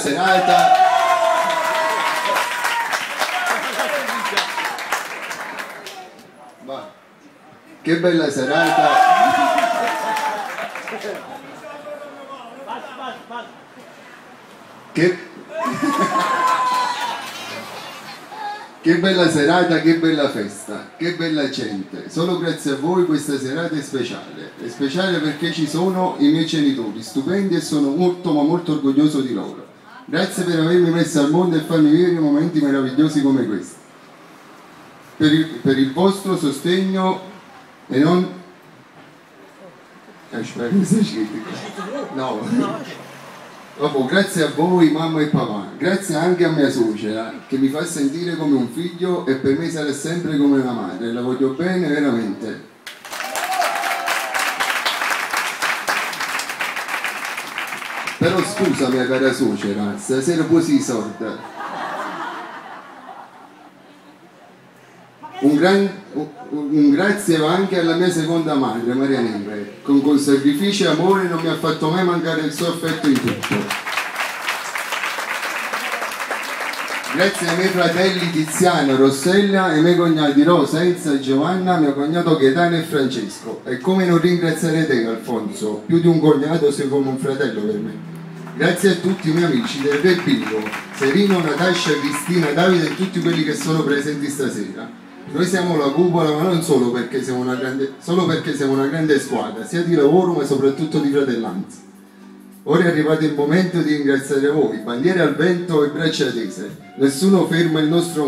serata. Ma, che bella serata. Che bella serata, che bella festa, che bella gente. Solo grazie a voi questa serata è speciale. È speciale perché ci sono i miei genitori, stupendi, e sono molto ma molto orgoglioso di loro. Grazie per avermi messo al mondo e farmi vivere momenti meravigliosi come questi. Per il vostro sostegno e non... spero che sia scritto. No. Dopo, grazie a voi mamma e papà, grazie anche a mia suocera che mi fa sentire come un figlio e per me sarà sempre come una madre, la voglio bene veramente. Però scusa mia cara suocera, stasera poi si sorda. Un grazie va anche alla mia seconda madre, Maria Neve, con sacrificio e amore non mi ha fatto mai mancare il suo affetto in tutto. Grazie ai miei fratelli Tiziano, Rossella e ai miei cognati Rosa, Elsa e Giovanna, mio cognato Gaetano e Francesco. E come non ringraziare te, Alfonso, più di un cognato sei come un fratello per me. Grazie a tutti i miei amici del Re Bingo, Serino, Natascia, Cristina, Davide e tutti quelli che sono presenti stasera. Noi siamo la cupola, ma non solo perché siamo una grande squadra, sia di lavoro ma soprattutto di fratellanza. Ora è arrivato il momento di ringraziare voi, bandiere al vento e braccia tese. Nessuno ferma il nostro